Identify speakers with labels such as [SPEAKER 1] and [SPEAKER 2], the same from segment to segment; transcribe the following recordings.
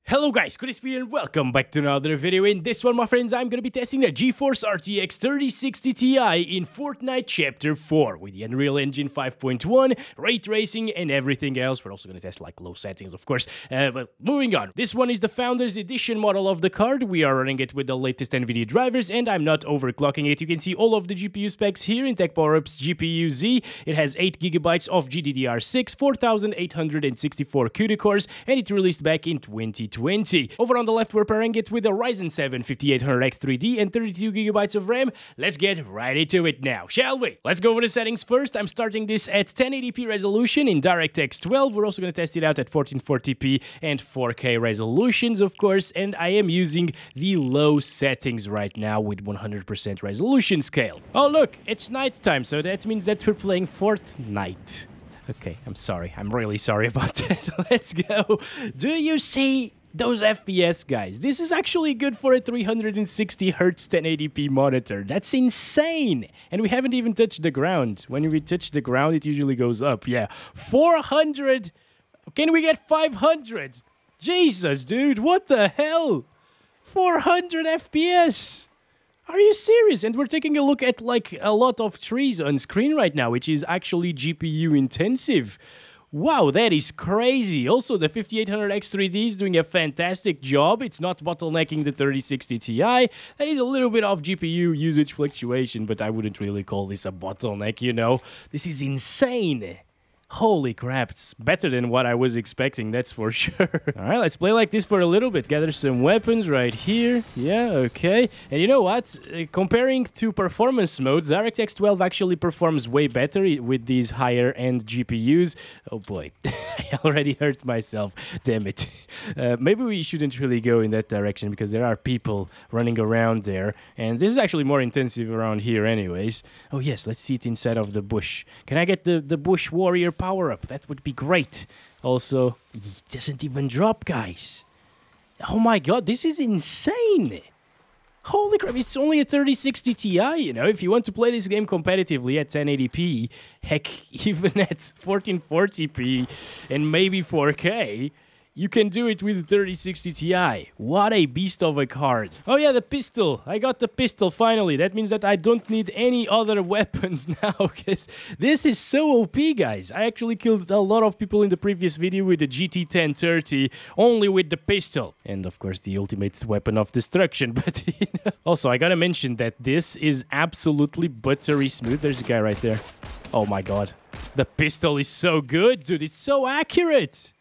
[SPEAKER 1] Hello guys, Crispy and welcome back to another video. In this one, my friends, I'm gonna be testing the GeForce RTX 3060 Ti in Fortnite Chapter 4 with the Unreal Engine 5.1, ray tracing and everything else. We're also gonna test like low settings, of course. But moving on, this one is the Founders Edition model of the card. We are running it with the latest NVIDIA drivers and I'm not overclocking it. You can see all of the GPU specs here in Tech PowerUp's GPU Z. It has 8GB of GDDR6, 4864 CUDA cores, and it released back in 2020. Over on the left, we're pairing it with a Ryzen 7 5800X3D and 32GB of RAM. Let's get right into it now, shall we? Let's go over the settings first. I'm starting this at 1080p resolution in DirectX 12. We're also going to test it out at 1440p and 4K resolutions, of course, and I am using the low settings right now with 100% resolution scale. Oh, look, it's nighttime, so that means that we're playing Fortnite. Okay, I'm sorry. I'm really sorry about that. Let's go. Do you see those FPS, guys? This is actually good for a 360Hz 1080p monitor. That's insane. And we haven't even touched the ground. When we touch the ground, it usually goes up. Yeah, 400. Can we get 500? Jesus, dude, what the hell? 400 FPS. Are you serious? And we're taking a look at like a lot of trees on screen right now, which is actually GPU intensive. Wow, that is crazy. Also, the 5800X3D is doing a fantastic job. It's not bottlenecking the 3060 Ti. That is a little bit of GPU usage fluctuation, but I wouldn't really call this a bottleneck, you know. This is insane. Holy crap, it's better than what I was expecting, that's for sure. Alright, let's play like this for a little bit. Gather some weapons right here. Yeah, okay. And you know what? Comparing to performance mode, DirectX 12 actually performs way better with these higher-end GPUs. Oh boy, I already hurt myself. Damn it. Maybe we shouldn't really go in that direction because there are people running around there. And this is actually more intensive around here anyways. Oh yes, let's see it inside of the bush. Can I get the bush warrior power up? That would be great. Also, it doesn't even drop, guys. Oh my god, this is insane. Holy crap, it's only a 3060 Ti, you know. If you want to play this game competitively at 1080p, heck, even at 1440p and maybe 4K, you can do it with the 3060 Ti. What a beast of a card. Oh yeah, the pistol. I got the pistol finally. That means that I don't need any other weapons now, because this is so OP, guys. I actually killed a lot of people in the previous video with the GT1030, only with the pistol. And of course, the ultimate weapon of destruction. But you know. Also, I gotta mention that this is absolutely buttery smooth. There's a guy right there. Oh my god. The pistol is so good, dude. It's so accurate.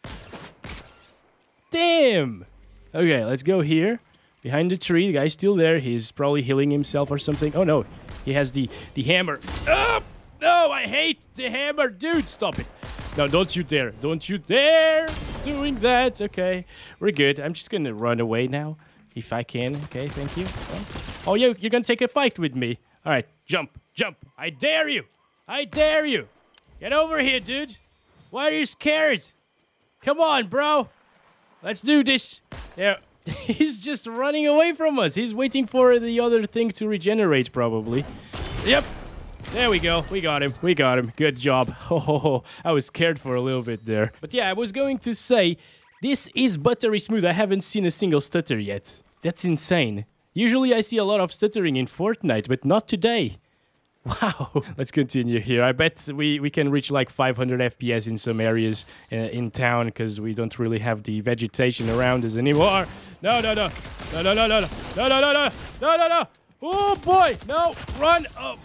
[SPEAKER 1] Damn! Okay, let's go here. Behind the tree, the guy's still there. He's probably healing himself or something. Oh no, he has the hammer. Oh, no, I hate the hammer. Dude, stop it. No, don't you dare. Don't you dare doing that. Okay, we're good. I'm just gonna run away now, if I can. Okay, thank you. Oh, you're gonna take a fight with me. All right, jump, jump. I dare you. I dare you. Get over here, dude. Why are you scared? Come on, bro. Let's do this. Yeah, he's just running away from us. He's waiting for the other thing to regenerate, probably. Yep. There we go. We got him. We got him. Good job. Oh, I was scared for a little bit there. But yeah, I was going to say, this is buttery smooth. I haven't seen a single stutter yet. That's insane. Usually I see a lot of stuttering in Fortnite, but not today. Wow. Let's continue here. I bet we can reach like 500 FPS in some areas in town because we don't really have the vegetation around us anymore. No, no, no. No, no, no, no, no. No, no, no, no. No, no, no. Oh, boy. No. Run. Oh.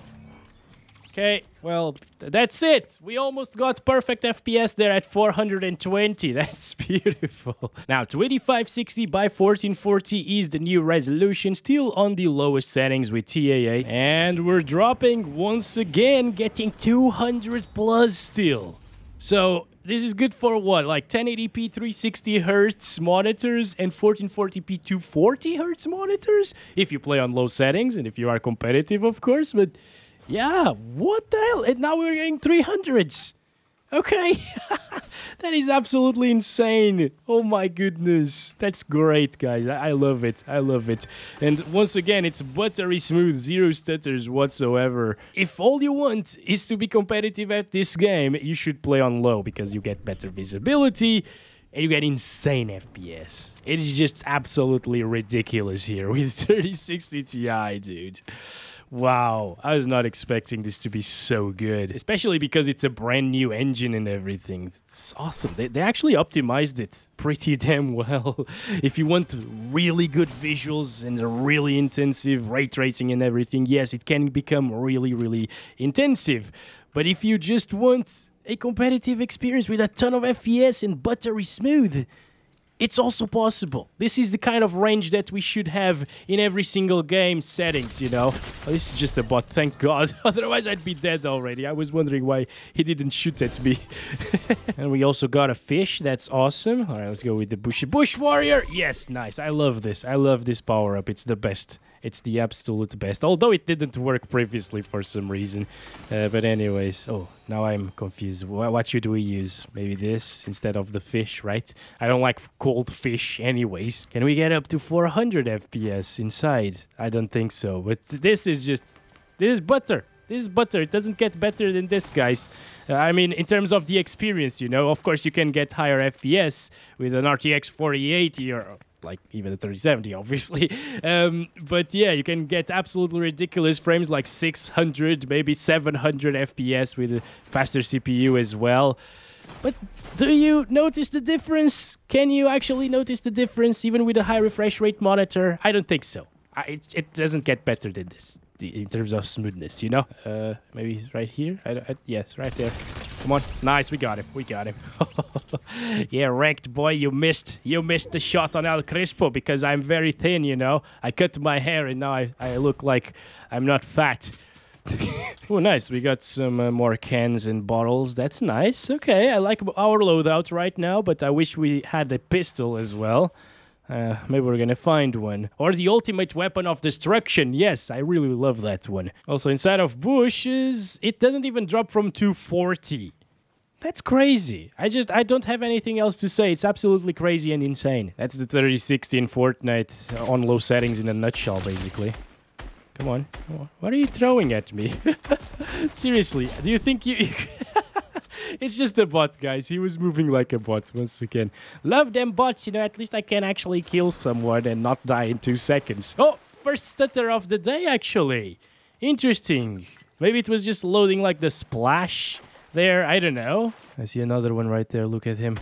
[SPEAKER 1] Okay. Well, that's it. We almost got perfect FPS there at 420. That's beautiful. Now, 2560 by 1440 is the new resolution, still on the lowest settings with TAA. And we're dropping once again, getting 200 plus still. So, this is good for what? Like 1080p 360Hz monitors and 1440p 240Hz monitors? If you play on low settings and if you are competitive, of course, but yeah, what the hell? And now we're getting 300s. Okay. That is absolutely insane. Oh my goodness. That's great, guys. I love it. I love it. And once again, it's buttery smooth, zero stutters whatsoever. If all you want is to be competitive at this game, you should play on low because you get better visibility. and you get insane FPS. It is just absolutely ridiculous here with 3060 Ti, dude. Wow, I was not expecting this to be so good, especially because it's a brand new engine and everything. It's awesome. They actually optimized it pretty damn well. If you want really good visuals and a really intensive ray tracing and everything, yes, it can become really, really intensive. But if you just want a competitive experience with a ton of FPS and buttery smooth, it's also possible. This is the kind of range that we should have in every single game settings, you know. Oh, this is just a bot, thank God. Otherwise, I'd be dead already. I was wondering why he didn't shoot at me. And we also got a fish. That's awesome. All right, let's go with the Bush Warrior. Yes, nice. I love this. I love this power-up. It's the best. It's the absolute best. Although it didn't work previously for some reason. But anyways, oh, now I'm confused. What should we use? Maybe this instead of the fish, right? I don't like cold fish anyways. Can we get up to 400 FPS inside? I don't think so. But this is butter. This is butter. It doesn't get better than this, guys. I mean, in terms of the experience, you know. Of course, you can get higher FPS with an RTX 4080 or like even a 3070, obviously. But yeah, you can get absolutely ridiculous frames like 600, maybe 700 FPS with a faster CPU as well. But do you notice the difference? Can you actually notice the difference even with a high refresh rate monitor? I don't think so. It doesn't get better than this in terms of smoothness, you know? Maybe right here? Yes, right there. Come on. Nice, we got him. We got him. Yeah, wrecked, boy. You missed the shot on El Crispo because I'm very thin, you know? I cut my hair and now I look like I'm not fat. Oh, nice. We got some more cans and bottles. That's nice. Okay, I like our loadout right now, but I wish we had a pistol as well. Maybe we're gonna find one. Or the ultimate weapon of destruction. Yes, I really love that one. Also, inside of bushes, it doesn't even drop from 240. That's crazy. I don't have anything else to say. It's absolutely crazy and insane. That's the 3060 in Fortnite on low settings in a nutshell, basically. Come on. What are you throwing at me? Seriously, do you think you... It's just a bot, guys. He was moving like a bot once again. Love them bots, you know. At least I can actually kill someone and not die in 2 seconds. Oh, first stutter of the day, actually. Interesting. Maybe it was just loading like the splash there. I don't know. I see another one right there. Look at him.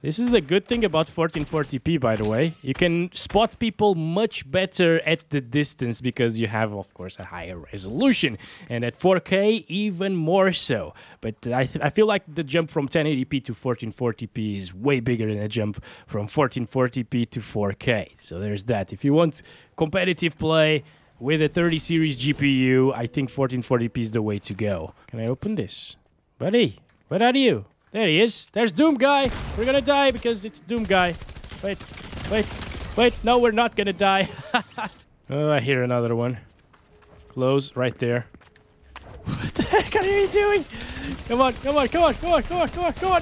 [SPEAKER 1] This is the good thing about 1440p, by the way. You can spot people much better at the distance because you have, of course, a higher resolution. And at 4K, even more so. But I feel like the jump from 1080p to 1440p is way bigger than a jump from 1440p to 4K. So there's that. If you want competitive play with a 30 series GPU, I think 1440p is the way to go. Can I open this? Buddy, where are you? There he is. There's Doom Guy. We're gonna die because it's Doom Guy. Wait. No, we're not gonna die. Oh, I hear another one. Close right there. What the heck are you doing? Come on.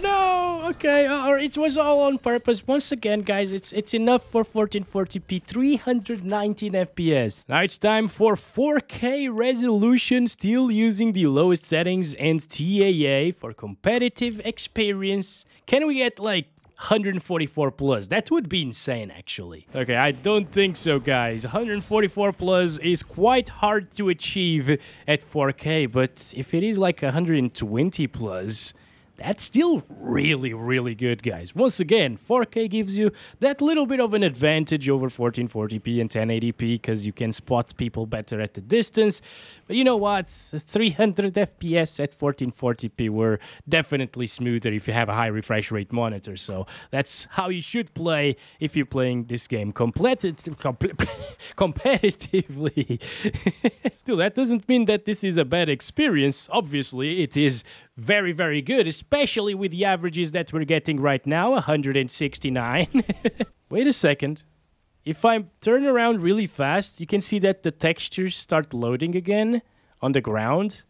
[SPEAKER 1] No! Okay, or it was all on purpose. Once again, guys, it's enough for 1440p, 319 FPS. Now it's time for 4K resolution, still using the lowest settings and TAA for competitive experience. Can we get like 144 plus? That would be insane, actually. Okay, I don't think so, guys. 144 plus is quite hard to achieve at 4K, but if it is like 120 plus, that's still really, really good, guys. Once again, 4K gives you that little bit of an advantage over 1440p and 1080p because you can spot people better at the distance. But you know what? 300 FPS at 1440p were definitely smoother if you have a high refresh rate monitor. So that's how you should play if you're playing this game competitively. Still, that doesn't mean that this is a bad experience. Obviously, it is very, very good, especially with the averages that we're getting right now, 169. Wait a second. If I turn around really fast, you can see that the textures start loading again on the ground.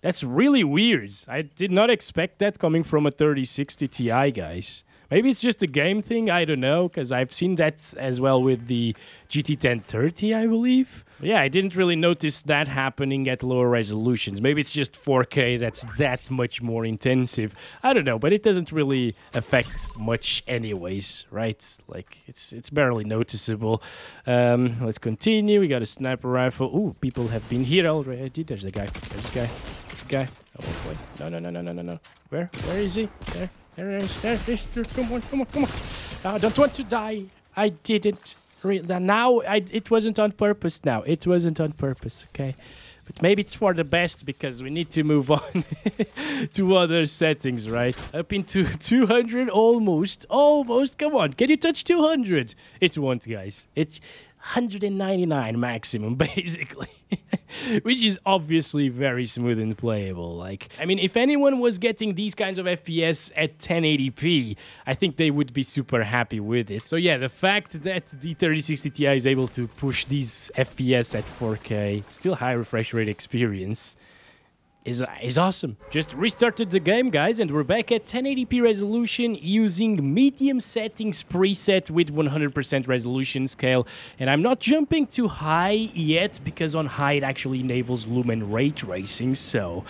[SPEAKER 1] That's really weird. I did not expect that coming from a 3060 Ti, guys. Maybe it's just a game thing, I don't know, because I've seen that as well with the GT 1030, I believe. Yeah, I didn't really notice that happening at lower resolutions. Maybe it's just 4K that's that much more intensive. I don't know, but it doesn't really affect much anyways, right? Like, it's barely noticeable. Let's continue. We got a sniper rifle. Ooh, people have been here already. There's the guy. There's the guy. There's the guy. Oh, wait. No. Where is he? There he is. There. Come on. I don't want to die. I didn't. Now, it wasn't on purpose now. It wasn't on purpose, okay? But maybe it's for the best because we need to move on to other settings, right? Up into 200 almost. Almost. Come on. Can you touch 200? It won't, guys. It's 199 maximum, basically. Which is obviously very smooth and playable. Like, I mean, if anyone was getting these kinds of FPS at 1080p, I think they would be super happy with it. So yeah, the fact that the 3060 Ti is able to push these FPS at 4K, still high refresh rate experience, is awesome. Just restarted the game, guys, and we're back at 1080p resolution using medium settings preset with 100% resolution scale. And I'm not jumping to high yet because on high it actually enables lumen ray tracing, so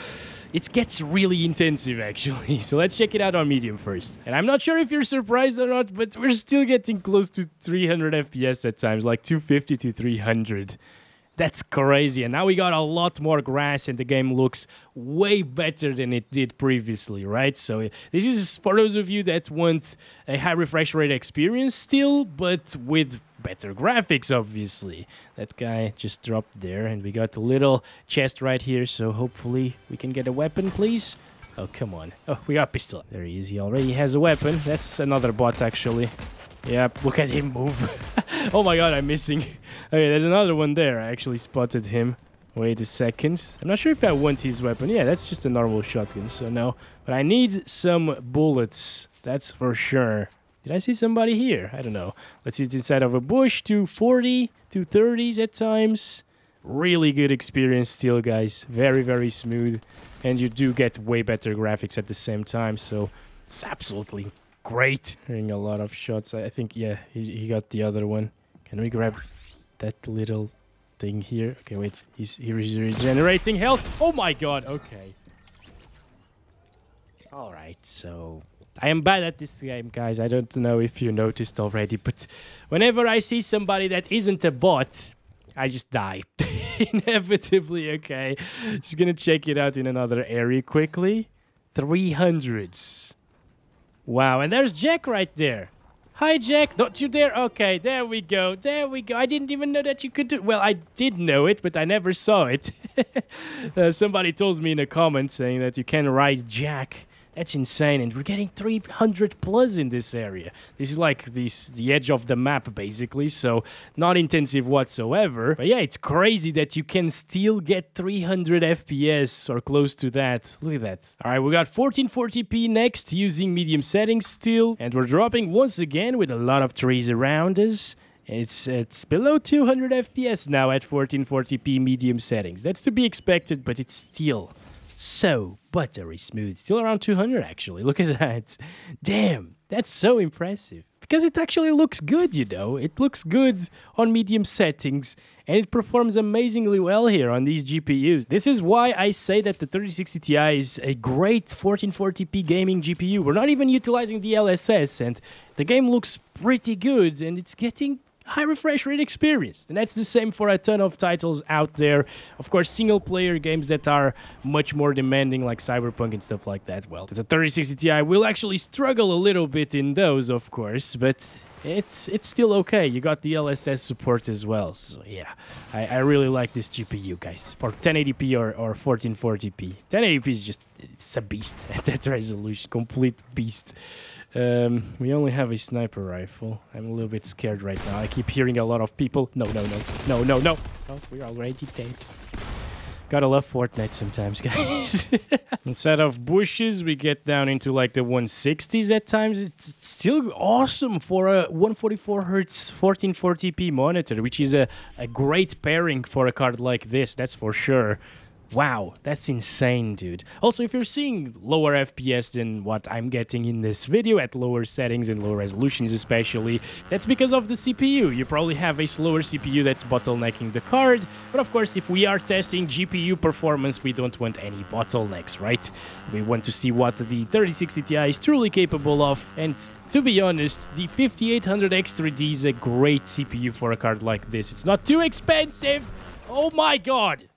[SPEAKER 1] it gets really intensive actually. So let's check it out on medium first. And I'm not sure if you're surprised or not, but we're still getting close to 300 FPS at times, like 250 to 300. That's crazy. And now we got a lot more grass and the game looks way better than it did previously, right? So this is for those of you that want a high refresh rate experience still, but with better graphics, obviously. That guy just dropped there and we got a little chest right here, so hopefully we can get a weapon, please. Oh, come on. Oh, we got a pistol. There he is. He already has a weapon. That's another bot, actually. Yep, look at him move. Oh my god, I'm missing. Okay, there's another one there. I actually spotted him. Wait a second. I'm not sure if I want his weapon. Yeah, that's just a normal shotgun, so no. But I need some bullets. That's for sure. Did I see somebody here? I don't know. Let's see, it's inside of a bush. 240, 230s at times. Really good experience still, guys. Very, very smooth. And you do get way better graphics at the same time, so it's absolutely great. Hearing a lot of shots. I think, yeah, he got the other one. Can we grab that little thing here? Okay, wait. He's regenerating health. Oh my god. Okay. Alright, so I am bad at this game, guys. I don't know if you noticed already, but whenever I see somebody that isn't a bot, I just die. Inevitably, okay. Just gonna check it out in another area quickly. 300s. Wow, and there's Jack right there. Hi, Jack. Don't you dare. Okay, there we go. There we go. I didn't even know that you could do... Well, I did know it, but I never saw it. Somebody told me in a comment saying that you can ride Jack. That's insane, and we're getting 300 plus in this area. This is like the edge of the map, basically, so not intensive whatsoever. But yeah, it's crazy that you can still get 300 FPS or close to that. Look at that. All right, we got 1440p next using medium settings still, and we're dropping once again with a lot of trees around us. It's below 200 FPS now at 1440p medium settings. That's to be expected, but it's still so buttery smooth. Still around 200, actually. Look at that. Damn, that's so impressive. Because it actually looks good, you know. It looks good on medium settings, and it performs amazingly well here on these GPUs. This is why I say that the 3060 Ti is a great 1440p gaming GPU. We're not even utilizing the LSS, and the game looks pretty good, and it's getting high refresh rate experience. And that's the same for a ton of titles out there. Of course, single player games that are much more demanding, like Cyberpunk and stuff like that. Well, the 3060 Ti will actually struggle a little bit in those, of course, but it's still okay. You got the LSS support as well. So yeah, I really like this GPU, guys, for 1080p or 1440p. 1080p is just, it's a beast at that resolution, complete beast. We only have a sniper rifle. I'm a little bit scared right now. I keep hearing a lot of people. No. Oh, we're already dead. Gotta love Fortnite sometimes, guys. Instead of bushes, we get down into like the 160s at times. It's still awesome for a 144Hz 1440p monitor, which is a great pairing for a card like this, that's for sure. Wow, that's insane, dude. Also, if you're seeing lower FPS than what I'm getting in this video, at lower settings and lower resolutions especially, that's because of the CPU. You probably have a slower CPU that's bottlenecking the card, but of course, if we are testing GPU performance, we don't want any bottlenecks, right? We want to see what the 3060 Ti is truly capable of, and to be honest, the 5800X3D is a great CPU for a card like this. It's not too expensive. Oh my god!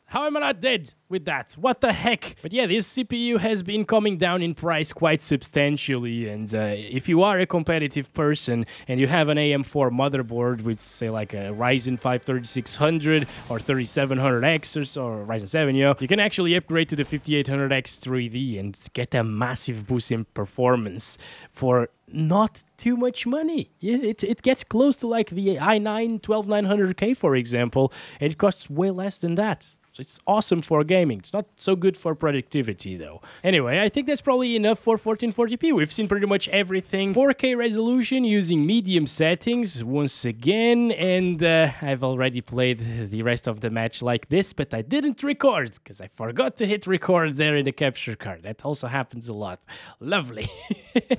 [SPEAKER 1] How am I not dead with that? What the heck? But yeah, this CPU has been coming down in price quite substantially, and if you are a competitive person and you have an AM4 motherboard with, say, like a Ryzen 5 3600 or 3700X or Ryzen 7, you know, you can actually upgrade to the 5800X3D and get a massive boost in performance for not too much money. It gets close to like the i9 12900K, for example, and it costs way less than that. So it's awesome for gaming. It's not so good for productivity, though. Anyway, I think that's probably enough for 1440p. We've seen pretty much everything. 4K resolution using medium settings once again, and I've already played the rest of the match like this, but I didn't record because I forgot to hit record there in the capture card. That also happens a lot. Lovely.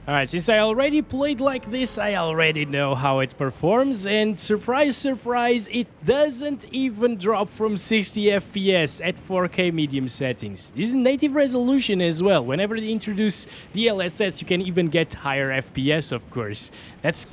[SPEAKER 1] Alright, since I already played like this, I already know how it performs, and surprise, surprise, it doesn't even drop from 60 FPS at 4K medium settings. This is native resolution as well. Whenever they introduce DLSS, you can even get higher FPS, of course. That's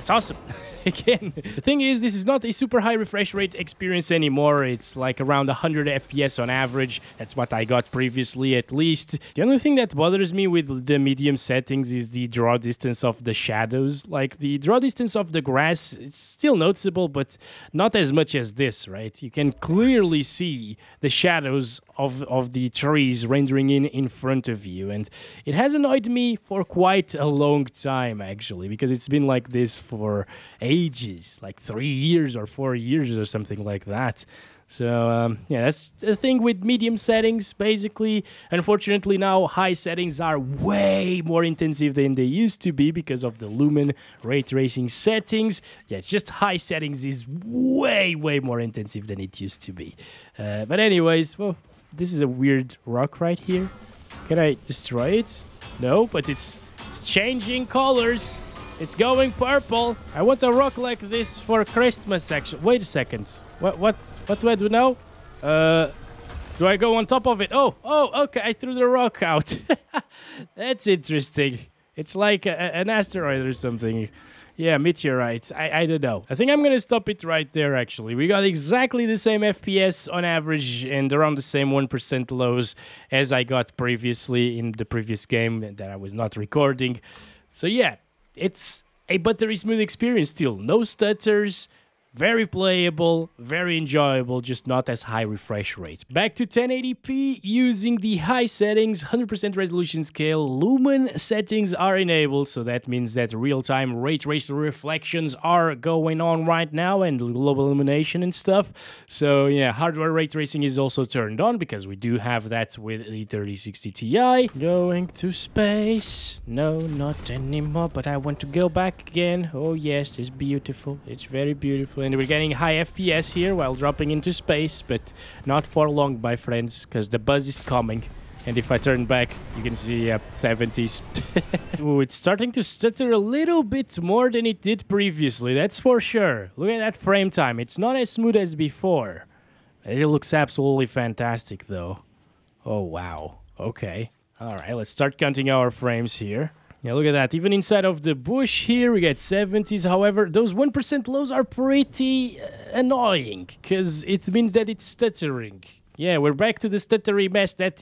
[SPEAKER 1] awesome. Again, the thing is, this is not a super high refresh rate experience anymore. It's like around 100 FPS on average. That's what I got previously, at least. The only thing that bothers me with the medium settings is the draw distance of the shadows. Like, the draw distance of the grass, it's still noticeable, but not as much as this, right? You can clearly see the shadows of the trees rendering in front of you, and it has annoyed me for quite a long time, actually, because it's been like this for ages, like 3 years or 4 years or something like that. So, yeah, that's the thing with medium settings, basically. Unfortunately, now high settings are way more intensive than they used to be because of the Lumen ray tracing settings. Yeah, it's just high settings is way more intensive than it used to be. But anyways, well, this is a weird rock right here. Can I destroy it? No, but it's changing colors. It's going purple. I want a rock like this for Christmas, actually. Wait a second. What do I do now? Do I go on top of it? Oh, okay. I threw the rock out. That's interesting. It's like an asteroid or something. Yeah, meteorite. I don't know. I think I'm gonna stop it right there, actually. We got exactly the same FPS on average and around the same 1% lows as I got previously in the previous game that I was not recording. So yeah, it's a buttery smooth experience still. No stutters. Very playable, very enjoyable, just not as high refresh rate. Back to 1080p using the high settings, 100% resolution scale. Lumen settings are enabled, so that means that real-time ray tracer reflections are going on right now and global illumination and stuff. So yeah, hardware ray tracing is also turned on because we do have that with the 3060 Ti. Going to space. No, not anymore, but I want to go back again. Oh yes, it's beautiful. It's very beautiful. And we're getting high FPS here while dropping into space, but not for long, my friends, because the buzz is coming. And if I turn back, you can see 70s. Ooh, it's starting to stutter a little bit more than it did previously, that's for sure. Look at that frame time. It's not as smooth as before. It looks absolutely fantastic, though. Oh, wow. Okay. All right, let's start counting our frames here. Yeah, look at that. Even inside of the bush here, we get 70s. However, those 1% lows are pretty annoying, because it means that it's stuttering. Yeah, we're back to the stuttery mess that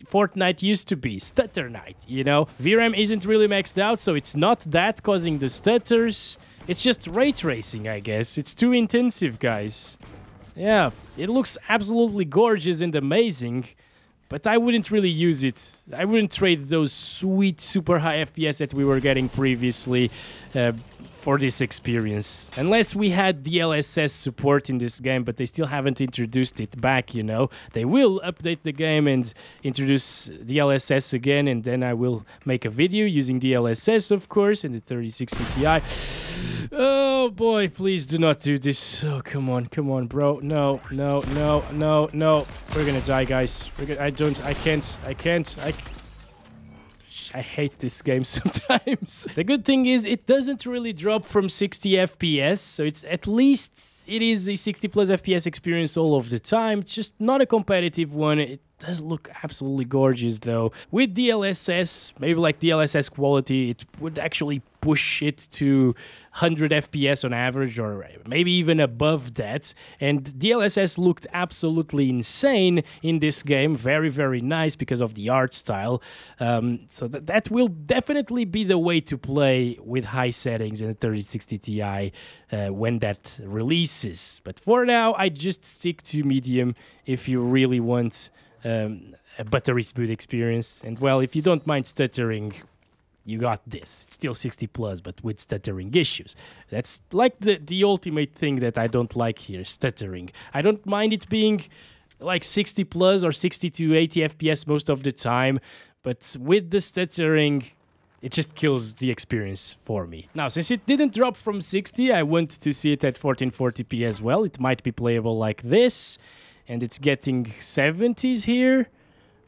[SPEAKER 1] Fortnite used to be. Stutter night, you know? VRAM isn't really maxed out, so it's not that causing the stutters. It's just ray tracing, I guess. It's too intensive, guys. Yeah, it looks absolutely gorgeous and amazing, but I wouldn't really use it I wouldn't trade those sweet, super high FPS that we were getting previously for this experience. Unless we had DLSS support in this game, but they still haven't introduced it back, you know. They will update the game and introduce DLSS again, and then I will make a video using DLSS, of course, in the 3060 Ti. Oh boy, please do not do this. Oh, come on, bro. No. We're gonna die, guys. I hate this game sometimes. The good thing is it doesn't really drop from 60 FPS, so it's at least it is a 60 plus FPS experience all of the time. It's just not a competitive one. It does look absolutely gorgeous though. With DLSS, maybe like DLSS quality, it would actually push it to 100 FPS on average, or maybe even above that. And DLSS looked absolutely insane in this game. Very, very nice because of the art style. So that will definitely be the way to play with high settings in the 3060 Ti when that releases. But for now, I just stick to medium if you really want a buttery smooth experience. And well, if you don't mind stuttering, you got this. It's still 60 plus, but with stuttering issues. That's like the ultimate thing that I don't like here, stuttering. I don't mind it being like 60 plus or 60 to 80 FPS most of the time, but with the stuttering, it just kills the experience for me. Now, since it didn't drop from 60, I want to see it at 1440p as well. It might be playable like this, and it's getting 70s here.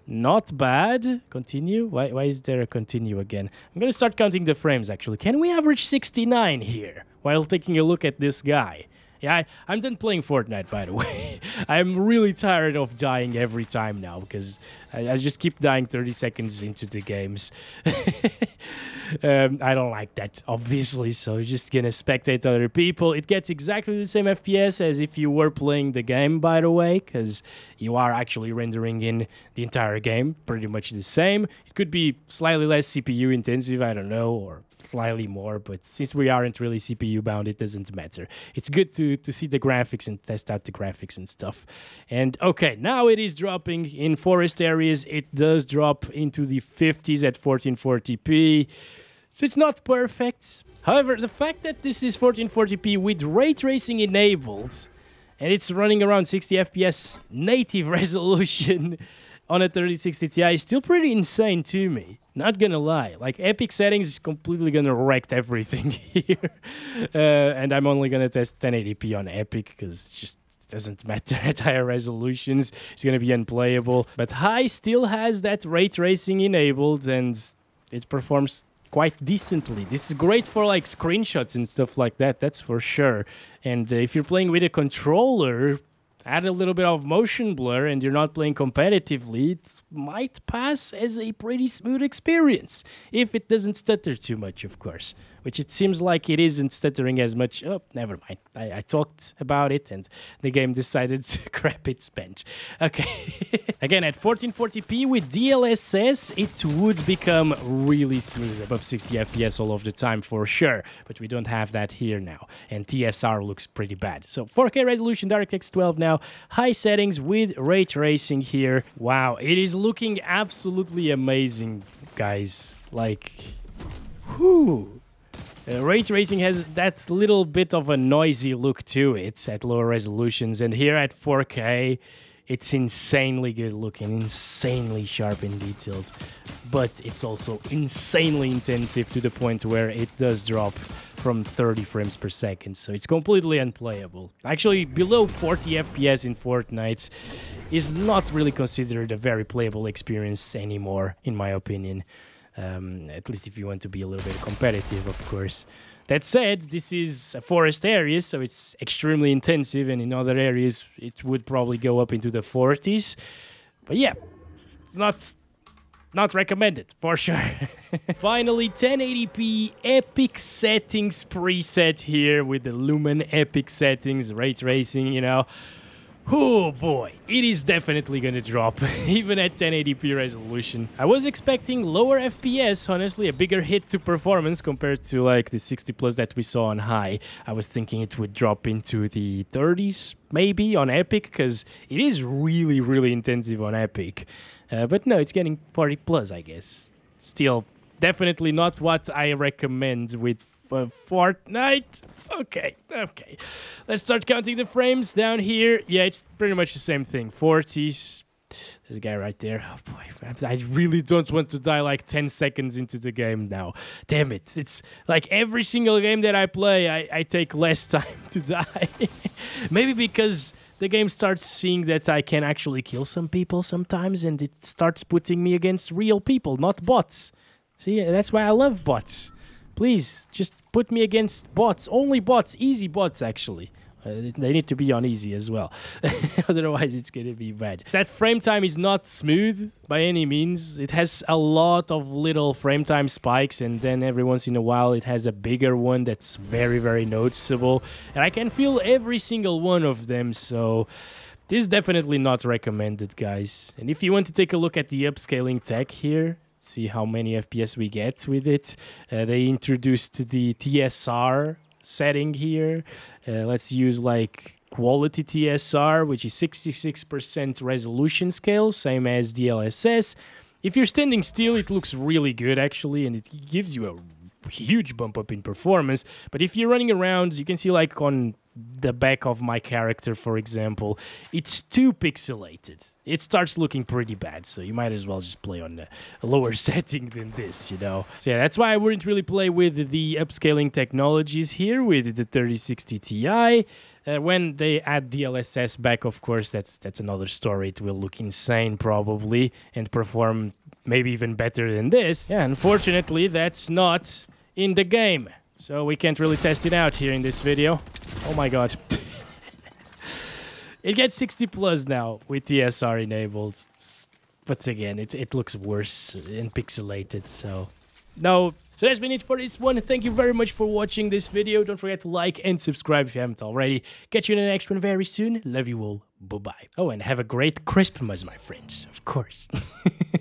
[SPEAKER 1] Not bad. Continue. Why is there a continue again? I'm gonna start counting the frames actually. Can we average 69 here while taking a look at this guy? Yeah, I'm done playing Fortnite, by the way. I'm really tired of dying every time now because I just keep dying 30 seconds into the games. I don't like that, obviously, so you're just gonna spectate other people. It gets exactly the same FPS as if you were playing the game, by the way, because you are actually rendering in the entire game, pretty much the same. It could be slightly less CPU intensive, I don't know, or slightly more, but since we aren't really CPU bound, it doesn't matter. It's good to see the graphics and test out the graphics and stuff. And okay, now it is dropping in forest areas. It does drop into the 50s at 1440p, so it's not perfect. However, the fact that this is 1440p with ray tracing enabled and it's running around 60 FPS native resolution on a 3060 Ti is still pretty insane to me. Not gonna lie. Like, Epic settings is completely gonna wreck everything here. And I'm only gonna test 1080p on Epic because it just doesn't matter at higher resolutions. It's gonna be unplayable. But high still has that ray tracing enabled and it performs quite decently. This is great for like screenshots and stuff like that, that's for sure. And if you're playing with a controller, add a little bit of motion blur and you're not playing competitively, it might pass as a pretty smooth experience. If it doesn't stutter too much, of course. Which it seems like it isn't stuttering as much. Oh, never mind. I talked about it and the game decided to crap its bench. Okay. Again, at 1440p with DLSS, it would become really smooth, above 60 FPS all of the time for sure. But we don't have that here now. And TSR looks pretty bad. So 4K resolution, DirectX 12 now. High settings with ray tracing here. Wow, it is looking absolutely amazing, guys. Like, whew. Ray tracing has that little bit of a noisy look to it at lower resolutions, and here at 4K, it's insanely good looking, insanely sharp and detailed, but it's also insanely intensive to the point where it does drop from 30 frames per second, so it's completely unplayable. Actually, below 40 FPS in Fortnite is not really considered a very playable experience anymore, in my opinion. At least if you want to be a little bit competitive, of course. That said, this is a forest area, so it's extremely intensive, and in other areas it would probably go up into the 40s. But yeah, not recommended, for sure. Finally, 1080p Epic settings preset here with the Lumen Epic settings, ray tracing, you know. Oh boy, it is definitely gonna drop, even at 1080p resolution. I was expecting lower FPS, honestly, a bigger hit to performance compared to like the 60 plus that we saw on high. I was thinking it would drop into the 30s, maybe, on Epic, because it is really, really intensive on Epic. But no, it's getting 40 plus, I guess. Still, definitely not what I recommend with Fortnite. Okay. Let's start counting the frames down here. Yeah, it's pretty much the same thing. 40s. There's a guy right there. Oh boy, I really don't want to die like 10 seconds into the game now. Damn it. It's like every single game that I play, I take less time to die. Maybe because the game starts seeing that I can actually kill some people sometimes, and it starts putting me against real people, not bots. See, that's why I love bots. Please, just put me against bots. Only bots. Easy bots, actually. They need to be on easy as well. Otherwise, it's going to be bad. That frame time is not smooth by any means. It has a lot of little frame time spikes, and then every once in a while it has a bigger one that's very, very noticeable. And I can feel every single one of them, so this is definitely not recommended, guys. And if you want to take a look at the upscaling tech here, see how many FPS we get with it. They introduced the TSR setting here. Let's use like quality TSR, which is 66% resolution scale, same as DLSS. If you're standing still, it looks really good actually, and it gives you a huge bump up in performance. But if you're running around, you can see like on the back of my character, for example, it's too pixelated. It starts looking pretty bad, so you might as well just play on a lower setting than this, you know. So yeah, that's why I wouldn't really play with the upscaling technologies here with the 3060 Ti. When they add DLSS back, of course, that's another story. It will look insane probably and perform maybe even better than this. Yeah, unfortunately, that's not in the game, so we can't really test it out here in this video. Oh my god. It gets 60 plus now with TSR enabled. But again, it looks worse and pixelated, so no. So that's been it for this one. Thank you very much for watching this video. Don't forget to like and subscribe if you haven't already. Catch you in the next one very soon. Love you all. Bye-bye. Oh, and have a great Christmas, my friends. Of course.